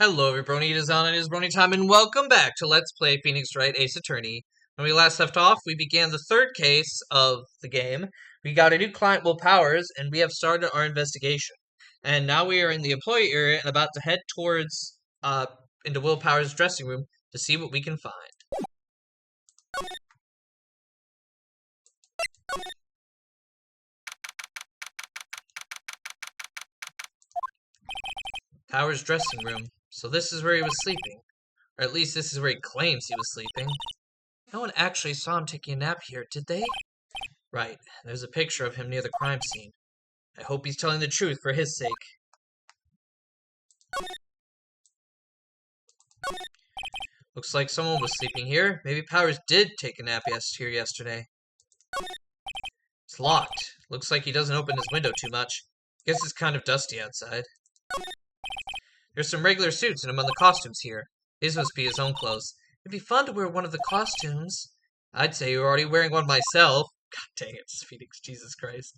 Hello everybody, it is on, it is Brony time, and welcome back to Let's Play Phoenix Wright Ace Attorney. When we last left off, we began the third case of the game. We got a new client, Will Powers, and we have started our investigation. And now we are in the employee area and about to head towards, into Will Powers' dressing room to see what we can find. Powers' dressing room. So this is where he was sleeping. Or at least this is where he claims he was sleeping. No one actually saw him taking a nap here, did they? Right. There's a picture of him near the crime scene. I hope he's telling the truth for his sake. Looks like someone was sleeping here. Maybe Powers did take a nap here yesterday. It's locked. Looks like he doesn't open his window too much. Guess it's kind of dusty outside. There's some regular suits and among the costumes here. These must be his own clothes. It'd be fun to wear one of the costumes. I'd say you're already wearing one myself. God dang it, Phoenix, Jesus Christ.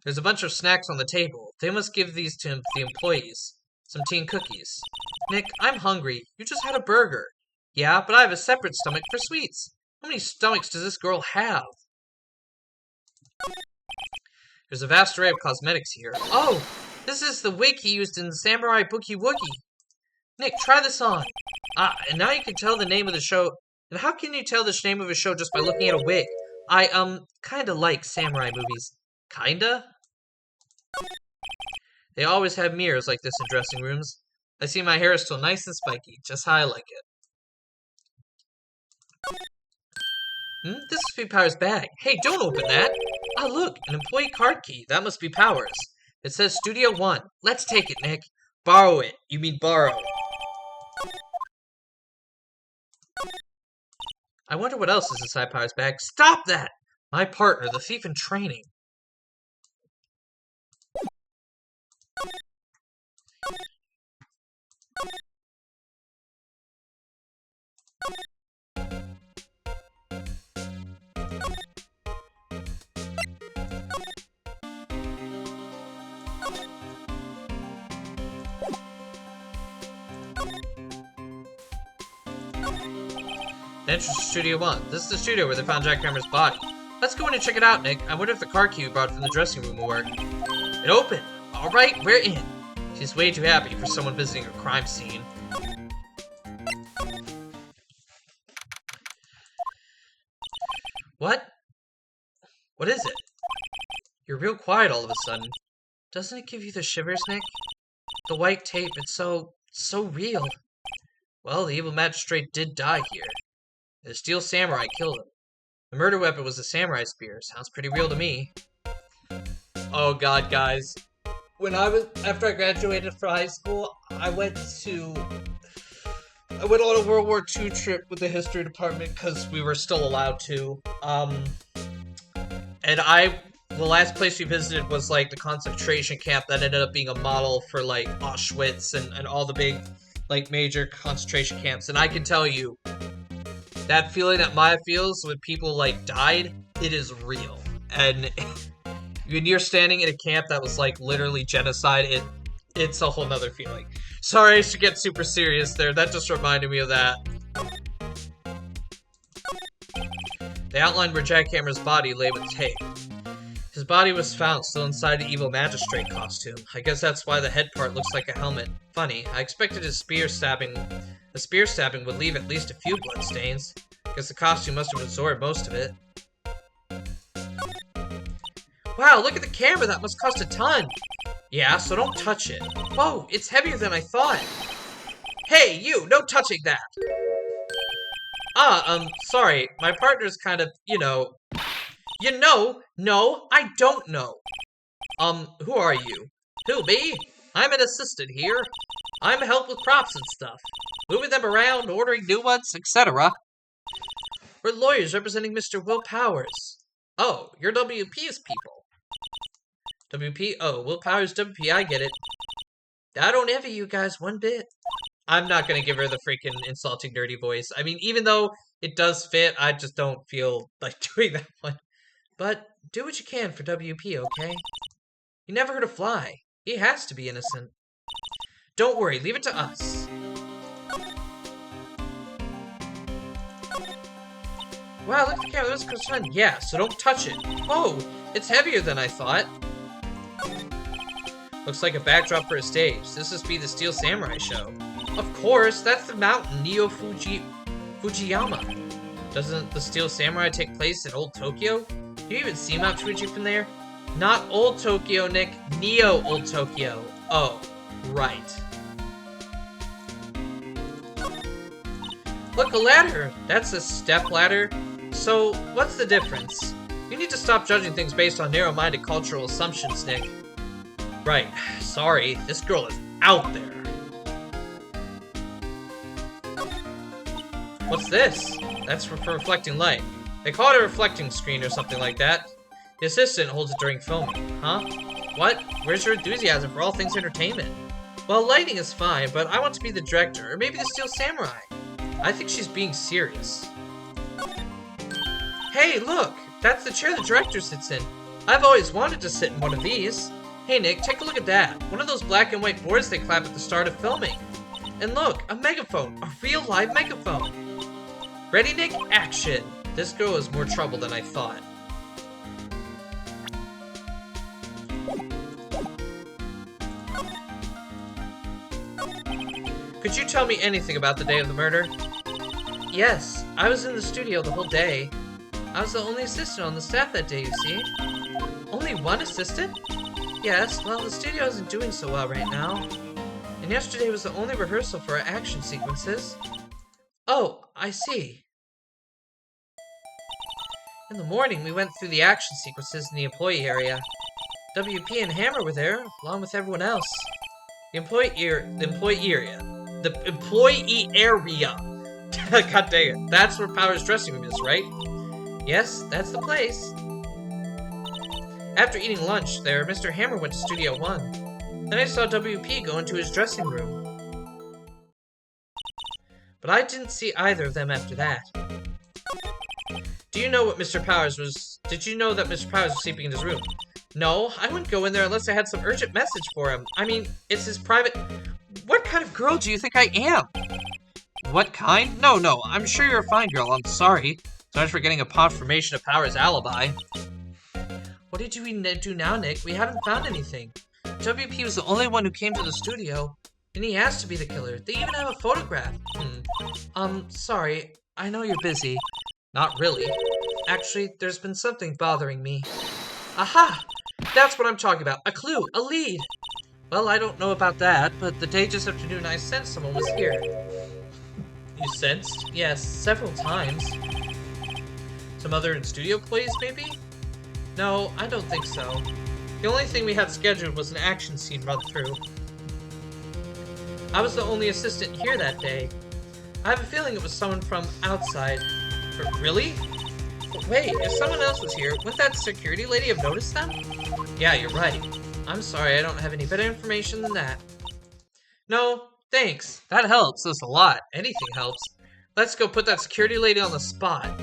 There's a bunch of snacks on the table. They must give these to the employees. Some tea and cookies. Nick, I'm hungry. You just had a burger. Yeah, but I have a separate stomach for sweets. How many stomachs does this girl have? There's a vast array of cosmetics here. Oh, this is the wig he used in Samurai Boogie Woogie. Nick, try this on. And now you can tell the name of the show. And how can you tell the name of a show just by looking at a wig? I, kinda like samurai movies. Kinda? They always have mirrors like this in dressing rooms. I see my hair is still nice and spiky, just how I like it. This must be Powers' bag. Hey, don't open that! Ah, look, an employee card key. That must be Powers. It says Studio 1. Let's take it, Nick. Borrow it. You mean borrow. I wonder what else is inside Powers' bag. Stop that! My partner, the thief in training. Entrance to Studio 1. This is the studio where they found Jack Hammer's body. Let's go in and check it out, Nick. I wonder if the car key we brought from the dressing room will work. It opened! Alright, we're in! She's way too happy for someone visiting a crime scene. What? What is it? You're real quiet all of a sudden. Doesn't it give you the shivers, Nick? The white tape, it's so real. Well, the evil magistrate did die here. The steel samurai killed him. The murder weapon was a samurai spear. Sounds pretty real to me. Oh god, guys. After I graduated from high school, I went on a World War II trip with the history department because we were still allowed to. The last place we visited was like the concentration camp that ended up being a model for like Auschwitz and all the big like major concentration camps. And I can tell you, that feeling that Maya feels when people like died, it is real. And when you're standing in a camp that was like literally genocide, it's a whole nother feeling. Sorry, I should get super serious there. That just reminded me of that. They outlined where Jack Hammer's body lay with tape. His body was found still inside the evil magistrate costume. I guess that's why the head part looks like a helmet. Funny, I expected a spear stabbing would leave at least a few bloodstains. Guess the costume must have absorbed most of it. Wow, look at the camera, that must cost a ton! Yeah, so don't touch it. Whoa, it's heavier than I thought! Hey, you, no touching that! Sorry, my partner's kind of, no, I don't know. Who are you? Who, me? I'm an assistant here. I'm help with props and stuff. Moving them around, ordering new ones, etc. We're lawyers representing Mr. Will Powers. Oh, you're WP's people. WP? Oh, Will Powers WP, I get it. I don't envy you guys one bit. I'm not gonna give her the freaking insulting dirty voice. I mean, even though it does fit, I just don't feel like doing that one. But do what you can for WP, okay? He never hurt a fly. He has to be innocent. Don't worry, leave it to us. Wow, look at the camera, that was fun. Yeah, so don't touch it. Oh, it's heavier than I thought. Looks like a backdrop for a stage. This must be the Steel Samurai show. Of course, that's the mountain, Fujiyama. Doesn't the Steel Samurai take place in Old Tokyo? Do you even see Mount Fuji from there? Not Old Tokyo, Nick. Neo Old Tokyo. Oh, right. Look, a ladder. That's a step ladder. So, what's the difference? You need to stop judging things based on narrow-minded cultural assumptions, Nick. Right. Sorry, this girl is out there. What's this? That's for reflecting light. They call it a reflecting screen or something like that. The assistant holds it during filming. Huh? What? Where's your enthusiasm for all things entertainment? Well, lighting is fine, but I want to be the director, or maybe the Steel Samurai. I think she's being serious. Hey, look! That's the chair the director sits in. I've always wanted to sit in one of these. Hey, Nick, take a look at that. One of those black and white boards they clap at the start of filming. And look, a megaphone. A real live megaphone. Ready, Nick? Action! This girl is more trouble than I thought. Could you tell me anything about the day of the murder? Yes, I was in the studio the whole day. I was the only assistant on the staff that day, you see. Only one assistant? Yes, well, the studio isn't doing so well right now. And yesterday was the only rehearsal for our action sequences. Oh, I see. In the morning, we went through the action sequences in the employee area. WP and Hammer were there, along with everyone else. The employee area. God dang it. That's where Power's dressing room is, right? Yes, that's the place. After eating lunch there, Mr. Hammer went to Studio 1. Then I saw WP go into his dressing room. But I didn't see either of them after that. Did you know that Mr. Powers was sleeping in his room? No, I wouldn't go in there unless I had some urgent message for him. I mean, it's his private... What kind of girl do you think I am? What kind? No, I'm sure you're a fine girl, I'm sorry. Sorry for getting a confirmation of Power's alibi. What did you do now, Nick? We haven't found anything. WP was the only one who came to the studio, and he asked to be the killer. They even have a photograph. Sorry, I know you're busy. Not really. Actually, there's been something bothering me. Aha! That's what I'm talking about. A clue, a lead. Well, I don't know about that, but the day just afternoon I sensed someone was here. You sensed? Yes, several times. Some other studio employees, maybe? No, I don't think so. The only thing we had scheduled was an action scene run-through. I was the only assistant here that day. I have a feeling it was someone from outside. Really? Wait, if someone else was here, wouldn't that security lady have noticed them? Yeah, you're right. I'm sorry, I don't have any better information than that. No, thanks. That helps us a lot. Anything helps. Let's go put that security lady on the spot.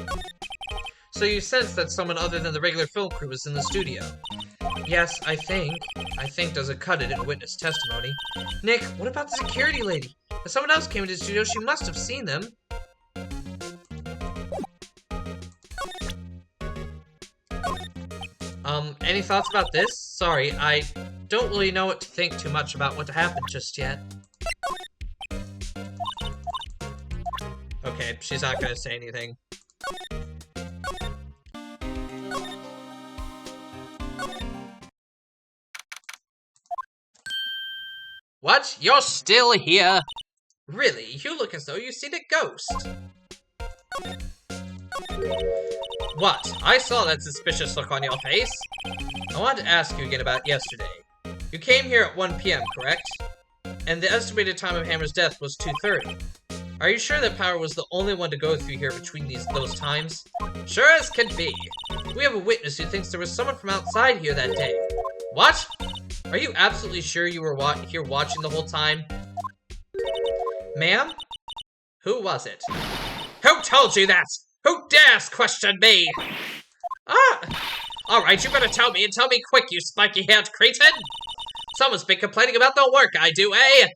So you sense that someone other than the regular film crew was in the studio? Yes, I think. I think doesn't cut it in witness testimony. Nick, what about the security lady? If someone else came into the studio, she must have seen them. Any thoughts about this? Sorry, I don't really know what to think too much about what happened just yet. Okay, she's not gonna say anything. What? You're still here? Really? You look as though you've seen a ghost. What? I saw that suspicious look on your face. I wanted to ask you again about yesterday. You came here at 1 PM, correct? And the estimated time of Hammer's death was 2:30. Are you sure that Power was the only one to go through here between those times? Sure as can be. We have a witness who thinks there was someone from outside here that day. What? Are you absolutely sure you were here watching the whole time? Ma'am? Who was it? Who told you that? Who dares question me? Alright, you better tell me, and tell me quick, you spiky-haired cretin! Someone's been complaining about the work I do, eh?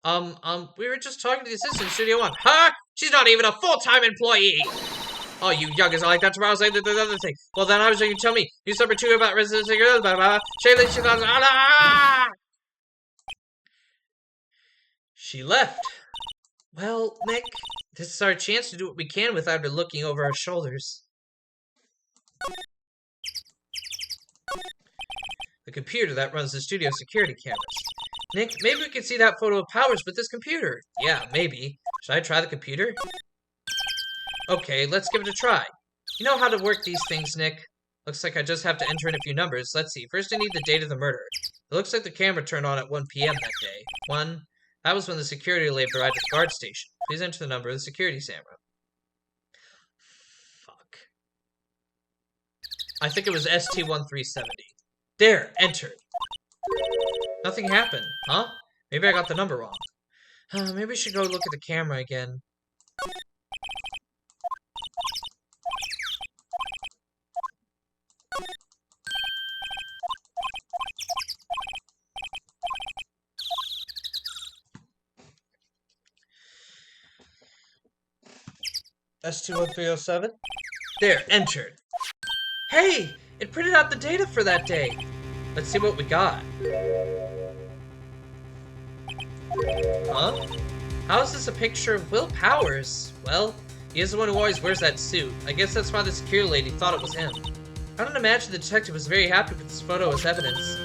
We were just talking to the assistant in Studio 1. Huh? She's not even a full-time employee! Oh, you youngins are like that tomorrow, say the other thing. Well, then I was going to tell me. News number 2 about residency girls, blah, blah, blah. Shame that she's not... Ah! She left. Well, Nick, this is our chance to do what we can without her looking over our shoulders. The computer that runs the studio security cameras. Nick, maybe we can see that photo of Powers with this computer. Yeah, maybe. Should I try the computer? Okay, let's give it a try. You know how to work these things, Nick. Looks like I just have to enter in a few numbers. Let's see. First, I need the date of the murder. It looks like the camera turned on at 1 p.m. that day. 1. That was when the security lady arrived at the guard station. Please enter the number of the security camera. Fuck. I think it was ST-1370. There, entered. Nothing happened, huh? Maybe I got the number wrong. Maybe we should go look at the camera again. ST-1307? There, entered. Hey! It printed out the data for that day. Let's see what we got. Huh? How is this a picture of Will Powers? Well, he is the one who always wears that suit. I guess that's why the security lady thought it was him. I don't imagine the detective was very happy with this photo as evidence.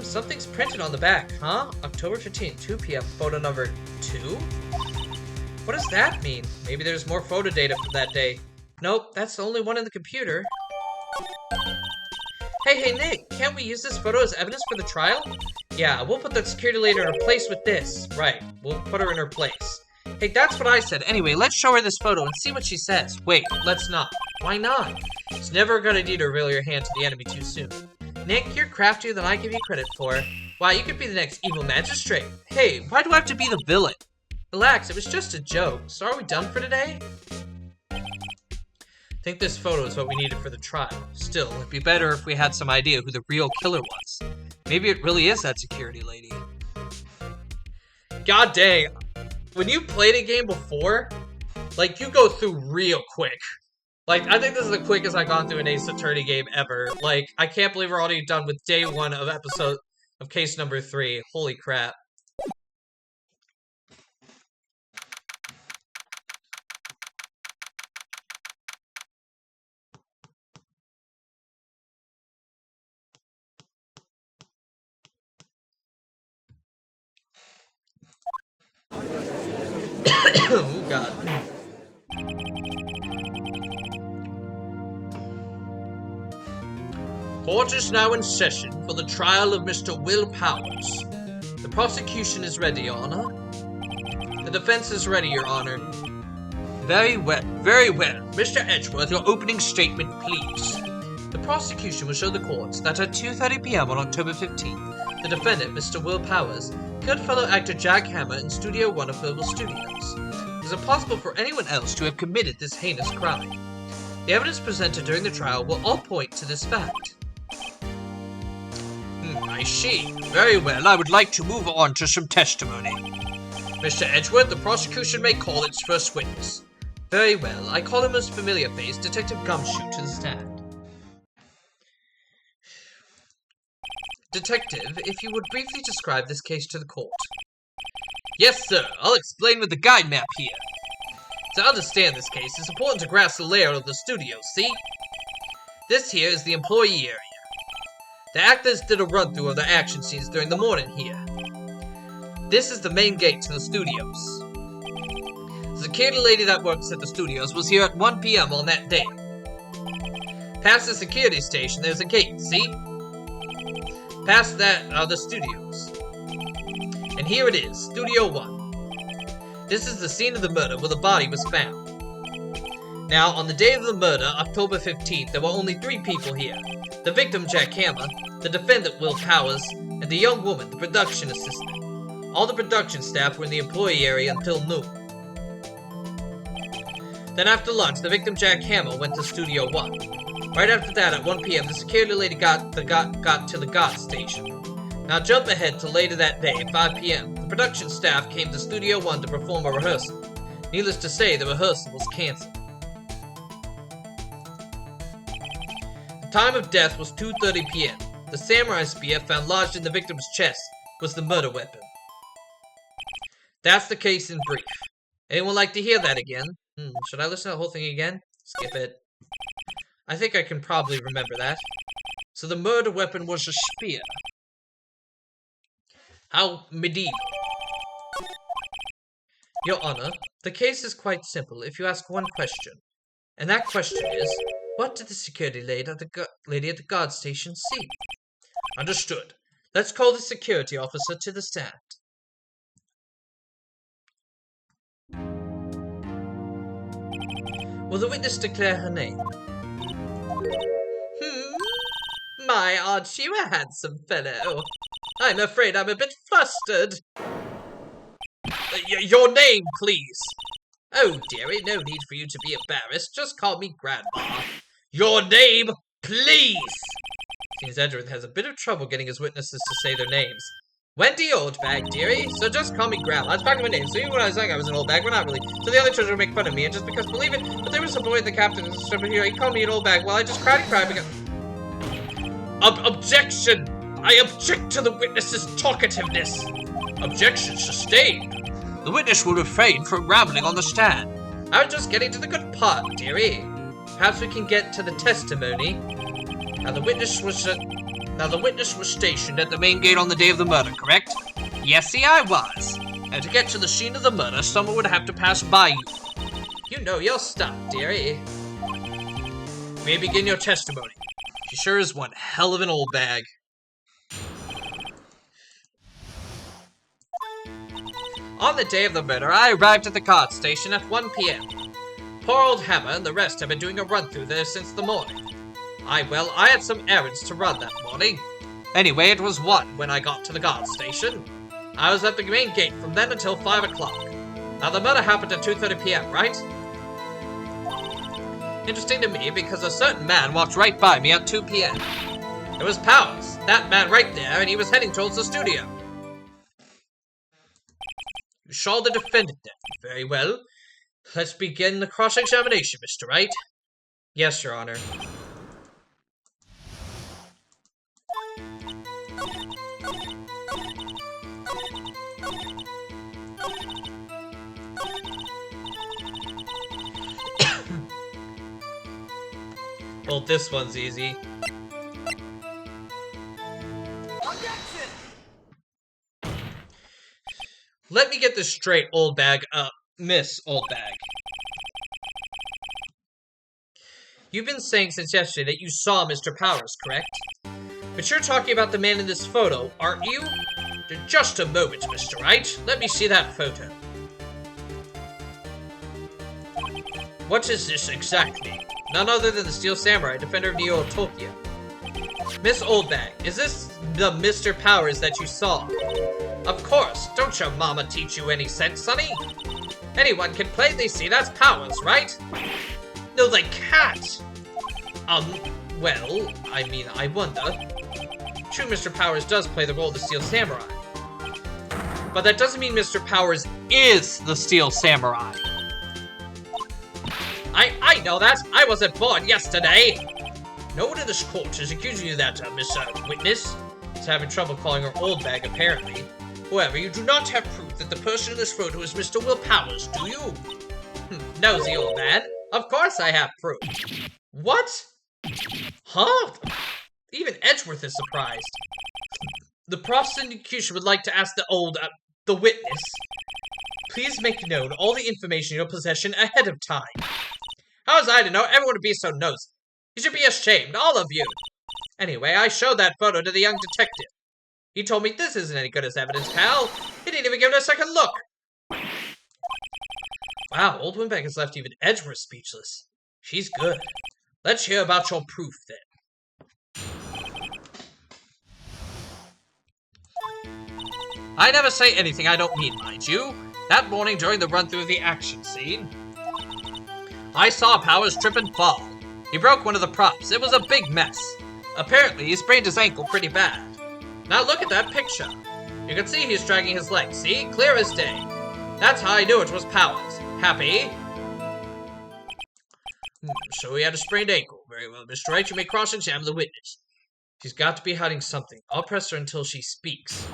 Something's printed on the back, huh? October 15th, 2 p.m. Photo number 2? What does that mean? Maybe there's more photo data from that day. Nope, that's the only one in the computer. Hey, Nick, can't we use this photo as evidence for the trial? Yeah, we'll put that security lady in her place with this. Right, we'll put her in her place. Hey, that's what I said. Anyway, let's show her this photo and see what she says. Wait, let's not. Why not? It's never a good idea to reveal your hand to the enemy too soon. Nick, you're craftier than I give you credit for. Why, you could be the next evil magistrate. Hey, why do I have to be the villain? Relax, it was just a joke. So are we done for today? I think this photo is what we needed for the trial. Still, it'd be better if we had some idea who the real killer was. Maybe it really is that security lady. God dang. When you played a game before, like, you go through real quick. Like, I think this is the quickest I've gone through an Ace Attorney game ever. Like, I can't believe we're already done with day 1 of case number 3. Holy crap. Oh, God. Court is now in session for the trial of Mr. Will Powers. The prosecution is ready, Your Honor. The defense is ready, Your Honor. Very well, very well. Mr. Edgeworth, your opening statement, please. The prosecution will show the courts that at 2:30 p.m. on October 15th, the defendant, Mr. Will Powers, killed fellow actor Jack Hammer in Studio 1 of Purple Studios. It is impossible for anyone else to have committed this heinous crime. The evidence presented during the trial will all point to this fact. I see. Very well, I would like to move on to some testimony. Mr. Edgeworth, the prosecution may call its first witness. Very well, I call him as familiar face, Detective Gumshoe, to the stand. Detective, if you would briefly describe this case to the court. Yes, sir. I'll explain with the guide map here. To understand this case, it's important to grasp the layout of the studio, see? This here is the employee area. The actors did a run-through of the action scenes during the morning here. This is the main gate to the studios. The security lady that works at the studios was here at 1 p.m. on that day. Past the security station, there's a gate, see? Past that are the studios. And here it is, Studio 1. This is the scene of the murder where the body was found. Now, on the day of the murder, October 15th, there were only 3 people here. The victim, Jack Hammer, the defendant, Will Powers, and the young woman, the production assistant. All the production staff were in the employee area until noon. Then after lunch, the victim, Jack Hammer, went to Studio 1. Right after that, at 1 p.m., the security lady got to the guard station. Now jump ahead to later that day, 5 p.m. The production staff came to Studio 1 to perform a rehearsal. Needless to say, the rehearsal was cancelled. The time of death was 2:30 p.m. The samurai spear found lodged in the victim's chest was the murder weapon. That's the case in brief. Anyone like to hear that again? Should I listen to the whole thing again? Skip it. I think I can probably remember that. So the murder weapon was a spear. How medieval. Your Honor, the case is quite simple if you ask one question. And that question is, what did the security lady at the guard station see? Understood. Let's call the security officer to the stand. Will the witness declare her name? My, aren't you a handsome fellow? I'm afraid I'm a bit flustered. Your name, please. Oh, dearie, no need for you to be embarrassed. Just call me Grandma. Your name, please. Seems Edgeworth has a bit of trouble getting his witnesses to say their names. Wendy Oldbag, dearie. So just call me Grandma. It's back to my name. So even when I was young, I was an Oldbag, but not really. So the other children would make fun of me, and just because, believe it, but there was a boy in the captain's over here. He called me an Oldbag. Well, I just cried and cried because... Objection! I object to the witness's talkativeness. Objection sustained. The witness will refrain from rambling on the stand. I was just getting to the good part, dearie. Perhaps we can get to the testimony. Now the witness was stationed at the main gate on the day of the murder, correct? Yes, see, I was. And to get to the scene of the murder, someone would have to pass by you. You know your stuff, dearie. May begin your testimony. She sure is one hell of an old bag. On the day of the murder, I arrived at the guard station at 1 p.m. Poor old Hammer and the rest have been doing a run-through there since the morning. I had some errands to run that morning. Anyway, it was 1 when I got to the guard station. I was at the main gate from then until 5 o'clock. Now, the murder happened at 2:30 p.m., right? Interesting to me because a certain man walked right by me at 2 p.m. It was Powers, that man right there, and he was heading towards the studio. You saw the defendant then. Very well. Let's begin the cross-examination, Mr. Wright. Yes, Your Honor. Well, this one's easy. Objection! Let me get this straight, Oldbag. Miss Oldbag. You've been saying since yesterday that you saw Mr. Powers, correct? But you're talking about the man in this photo, aren't you? Just a moment, Mr. Wright. Let me see that photo. What is this exactly? None other than the Steel Samurai, defender of Neo Tokyo. Miss Oldbag, is this the Mr. Powers that you saw? Of course. Don't your mama teach you any sense, sonny? Anyone can plainly see that's Powers, right? No, they can't. Well, I mean, I wonder. True, Mr. Powers does play the role of the Steel Samurai. But that doesn't mean Mr. Powers is the Steel Samurai. I know that. I wasn't born yesterday. No one in this court is accusing you of that, Miss Witness. Is having trouble calling her Oldbag, apparently. However, you do not have proof that the person in this photo is Mr. Will Powers, do you? Nosy old man. Of course I have proof. What? Huh? Even Edgeworth is surprised. The prosecution would like to ask the witness. Please make known all the information in your possession ahead of time. How was I to know everyone would be so nosy? You should be ashamed, all of you. Anyway, I showed that photo to the young detective. He told me this isn't any good as evidence, pal. He didn't even give it a second look. Wow, old Wimbeck has left even Edgeworth speechless. She's good. Let's hear about your proof, then. I never say anything I don't mean, mind you. That morning during the run-through of the action scene, I saw Powers trip and fall. He broke one of the props. It was a big mess. Apparently, he sprained his ankle pretty bad. Now look at that picture. You can see he's dragging his legs, see? Clear as day. That's how I knew it was Powers. Happy? So he had a sprained ankle. Very well, Mr. Wright, you may cross-examine the witness. She's got to be hiding something. I'll press her until she speaks.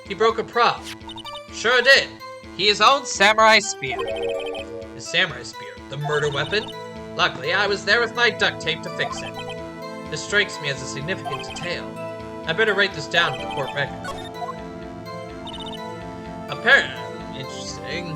He broke a prop. Sure did. His own samurai spear. His samurai spear? The murder weapon? Luckily, I was there with my duct tape to fix it. This strikes me as a significant detail. I better write this down in the court record. Apparently, interesting.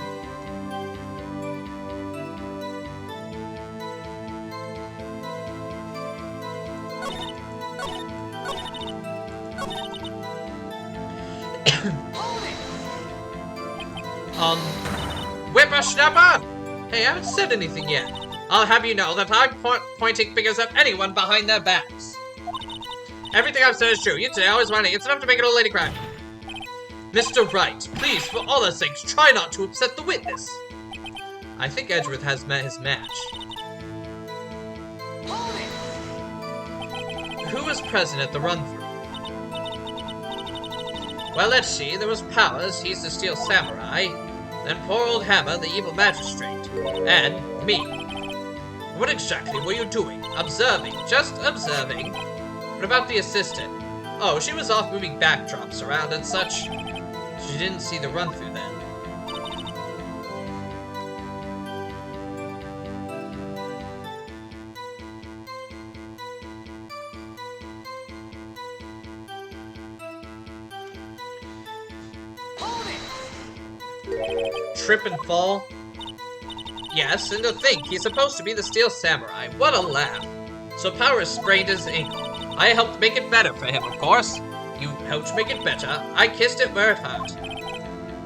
Whippersnapper! Hey, I haven't said anything yet. I'll have you know that I'm pointing fingers at anyone behind their backs. Everything I've said is true. You today always whining. It's enough to make an old lady cry. Mr. Wright, please, for all their sakes, try not to upset the witness. I think Edgeworth has met his match. Who was present at the run-through? Well, let's see. There was Powers, he's the Steel Samurai. Then poor old Hammer, the evil magistrate. And me. What exactly were you doing? Observing. Just observing. What about the assistant? Oh, she was off moving backdrops around and such. She didn't see the run-through then. Trip and fall? Yes, and to think, he's supposed to be the Steel Samurai. What a laugh. So Powers sprained his ankle. I helped make it better for him, of course. You helped make it better. I kissed it where it hurt.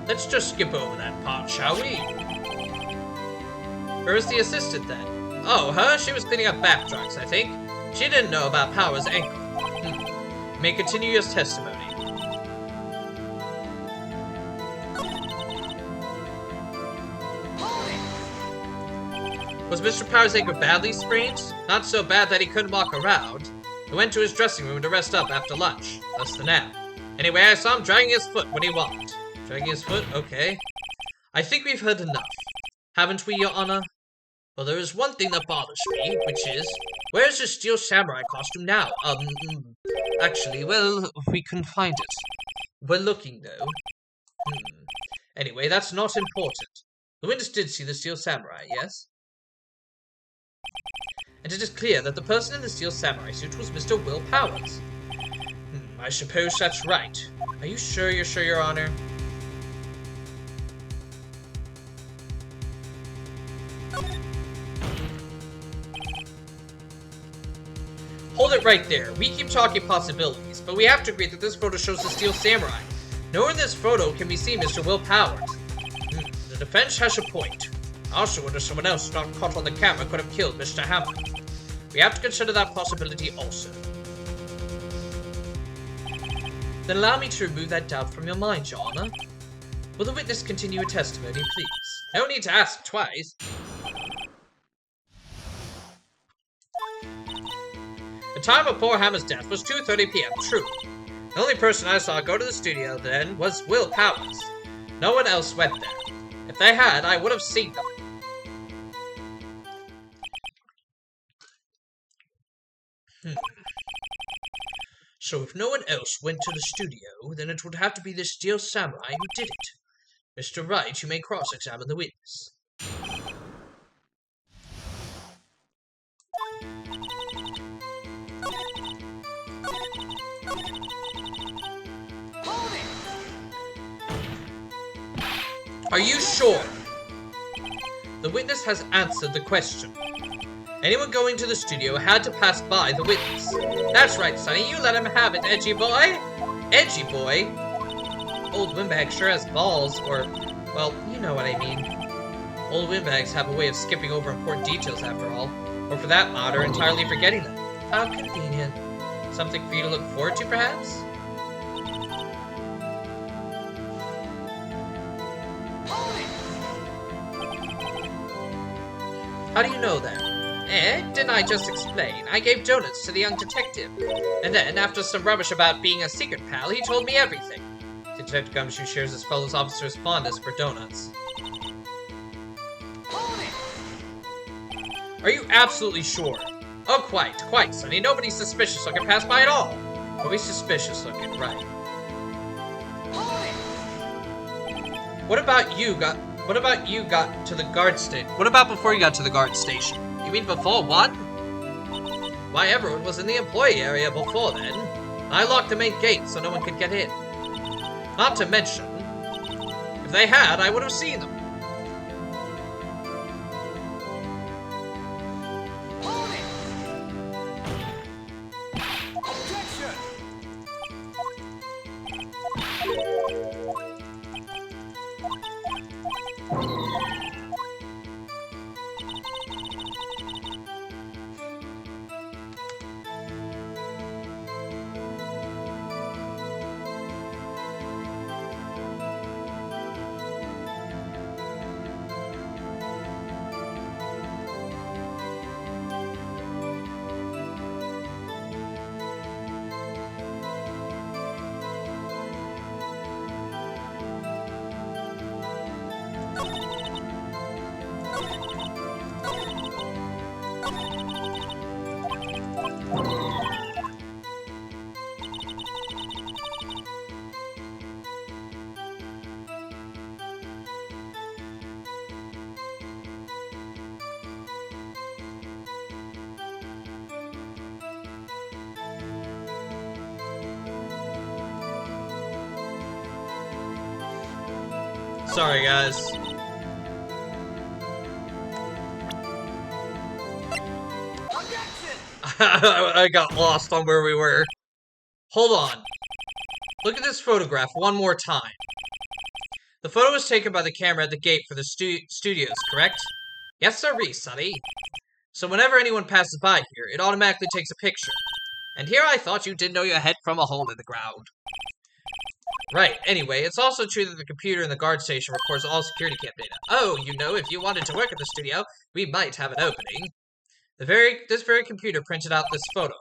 Let's just skip over that part, shall we? Where's the assistant then? Oh, her? She was cleaning up backdrops, I think. She didn't know about Powers' ankle. May continue your testimony. Was Mr. Powers' ankle badly sprained? Not so bad that he couldn't walk around. He went to his dressing room to rest up after lunch. Thus the nap. Anyway, I saw him dragging his foot when he walked. Dragging his foot? Okay. I think we've heard enough. Haven't we, Your Honor? Well, there is one thing that bothers me, which is, where's his Steel Samurai costume now? Actually, well, we couldn't find it. We're looking, though. Anyway, that's not important. The witness did see the Steel Samurai, yes? And it is clear that the person in the Steel Samurai suit was Mr. Will Powers. I suppose that's right. Are you sure, Your Honor? Hold it right there. We keep talking possibilities, but we have to agree that this photo shows the Steel Samurai. Nowhere in this photo can we see Mr. Will Powers. The defense has a point. I also wonder if someone else not caught on the camera could have killed Mr. Hammer. We have to consider that possibility also. Then allow me to remove that doubt from your mind, Your Honor. Will the witness continue her testimony, please? No need to ask twice. The time of poor Hammer's death was 2:30 p.m., true. The only person I saw go to the studio then was Will Powers. No one else went there. If they had, I would have seen them. So if no one else went to the studio, then it would have to be the Steel Samurai who did it. Mr. Wright, you may cross-examine the witness. Are you sure? The witness has answered the question. Anyone going to the studio had to pass by the witness. That's right, Sonny, you let him have it, edgy boy. Edgy boy? Old windbag sure has balls, or, well, you know what I mean. Old windbags have a way of skipping over important details after all, or for that matter, entirely forgetting them. How convenient. Something for you to look forward to, perhaps? How do you know that? Didn't I just explain? I gave donuts to the young detective. And then, after some rubbish about being a secret pal, he told me everything. Detective Gumshoe shares his fellow officer's fondness for donuts. Are you absolutely sure? Oh, quite, Sonny. Nobody's suspicious looking pass by at all. Nobody's suspicious looking, right. What about you got to the guard station? What about before you got to the guard station? You mean before what? Why, everyone was in the employee area before then. I locked the main gate so no one could get in. Not to mention, if they had, I would have seen them. Sorry, guys. I got lost on where we were. Hold on. Look at this photograph one more time. The photo was taken by the camera at the gate for the studios, correct? Yes, sirree, Sonny. So whenever anyone passes by here, it automatically takes a picture. And here I thought you didn't know your head from a hole in the ground. Right, anyway, it's also true that the computer in the guard station records all security cam data. Oh, you know, if you wanted to work at the studio, we might have an opening. This very computer printed out this photo.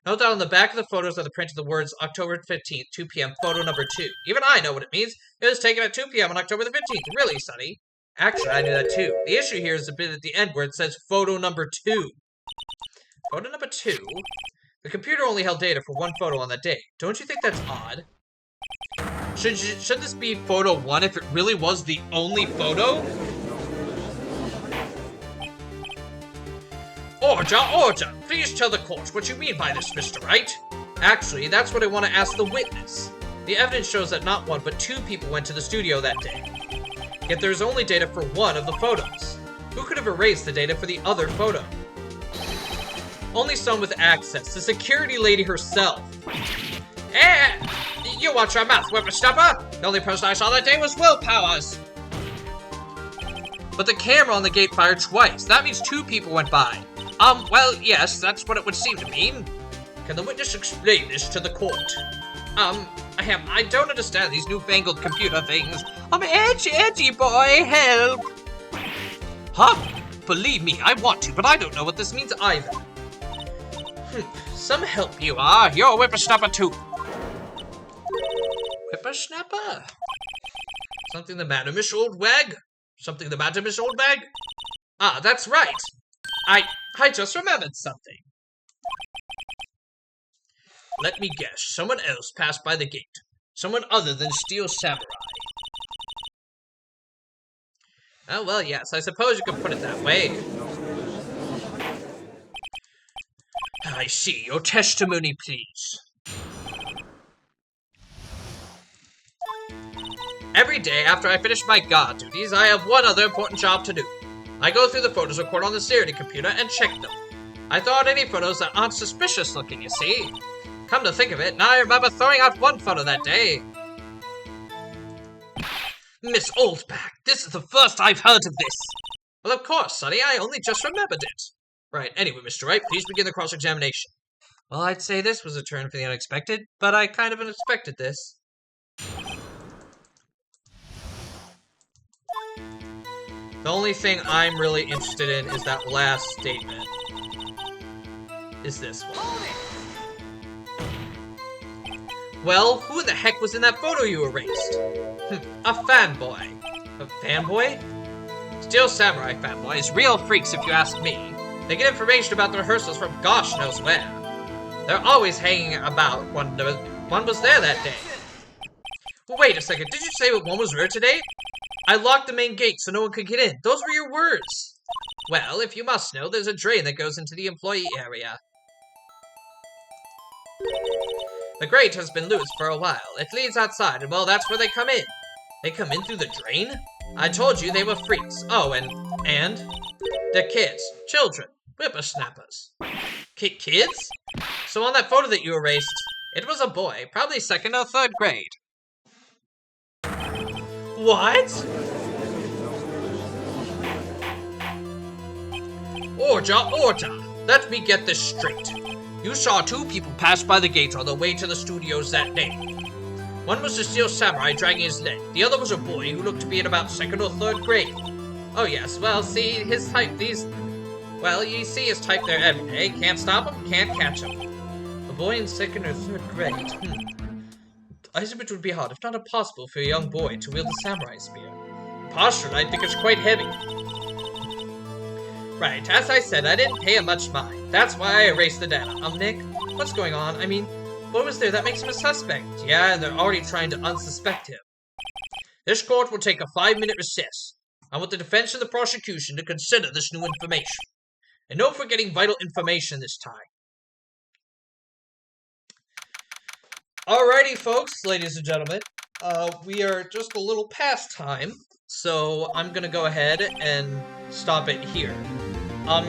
Note that on the back of the photos are the print of the words October 15th, 2 p.m., photo number 2. Even I know what it means. It was taken at 2 p.m. on October the 15th. Really, Sonny? Actually, I knew that too. The issue here is the bit at the end where it says photo number 2. Photo number 2? The computer only held data for one photo on that day. Don't you think that's odd? Should this be photo 1 if it really was the only photo? Order! Please tell the court what you mean by this, Mr. Wright. Actually, that's what I want to ask the witness. The evidence shows that not one but 2 people went to the studio that day. Yet there's only data for one of the photos. Who could have erased the data for the other photo? Only someone with access, the security lady herself. You watch your mouth, whippersnapper! The only person I saw that day was Will Powers! But the camera on the gate fired twice. That means 2 people went by. Well, yes, that's what it would seem to mean. Can the witness explain this to the court? I don't understand these newfangled computer things. Edgy boy, help! Huh? Believe me, I want to, but I don't know what this means either. Some help you are. You're a whippersnapper too. Whippersnapper? Something the matter, Miss Oldbag? Something the matter, Miss Oldbag? Ah, that's right. I just remembered something. Let me guess. Someone else passed by the gate. Someone other than Steel Samurai. Oh, well, yes. I suppose you could put it that way. I see. Your testimony, please. Every day after I finish my guard duties, I have one other important job to do. I go through the photos recorded on the security computer and check them. I throw out any photos that aren't suspicious looking, you see. Come to think of it, now I remember throwing out one photo that day. Miss Oldbag, this is the first I've heard of this. Well, of course, Sonny, I only just remembered it. Right, anyway, Mr. Wright, please begin the cross-examination. Well, I'd say this was a turn for the unexpected, but I kind of unexpected this. The only thing I'm really interested in is that last statement. Is this one. Well, who the heck was in that photo you erased? A fanboy. A fanboy? Steel Samurai fanboys, real freaks if you ask me. They get information about the rehearsals from gosh knows where. They're always hanging about. One was there that day. Well, wait a second, did you say one was rare today? I locked the main gate so no one could get in. Those were your words. Well, if you must know, there's a drain that goes into the employee area. The grate has been loose for a while. It leads outside, and well, that's where they come in. They come in through the drain? I told you they were freaks. Oh, and? They're kids. Children. Whippersnappers. Kids? So on that photo that you erased, it was a boy, probably 2nd or 3rd grade. What? Order! Let me get this straight. You saw 2 people pass by the gate on the way to the studios that day. One was the Steel Samurai dragging his leg. The other was a boy who looked to be in about 2nd or 3rd grade. Oh yes, well, see, his type, well, you see his type there every day. Can't stop him, can't catch him. A boy in 2nd or 3rd grade. I suppose it would be hard, if not impossible, for a young boy to wield a samurai spear. Posture, I think it's quite heavy. Right, as I said, I didn't pay him much mind. That's why I erased the data. Nick, what's going on? I mean, what was there that makes him a suspect? Yeah, and they're already trying to unsuspect him. This court will take a 5-minute recess. I want the defense and the prosecution to consider this new information. And no forgetting vital information this time. Alrighty, folks, ladies and gentlemen. We are just a little past time, so I'm gonna go ahead and stop it here.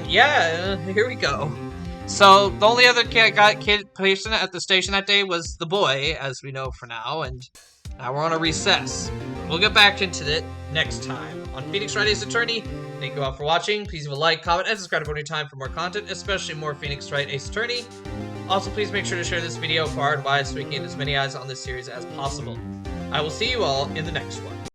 Here we go. So, the only other person at the station that day was the boy, as we know for now, and now we're on a recess. We'll get back into it next time on Phoenix Wright Ace Attorney. Thank you all for watching. Please leave a like, comment, and subscribe every time for more content, especially more Phoenix Wright Ace Attorney. Also, please make sure to share this video far and wide so we can get as many eyes on this series as possible. I will see you all in the next one.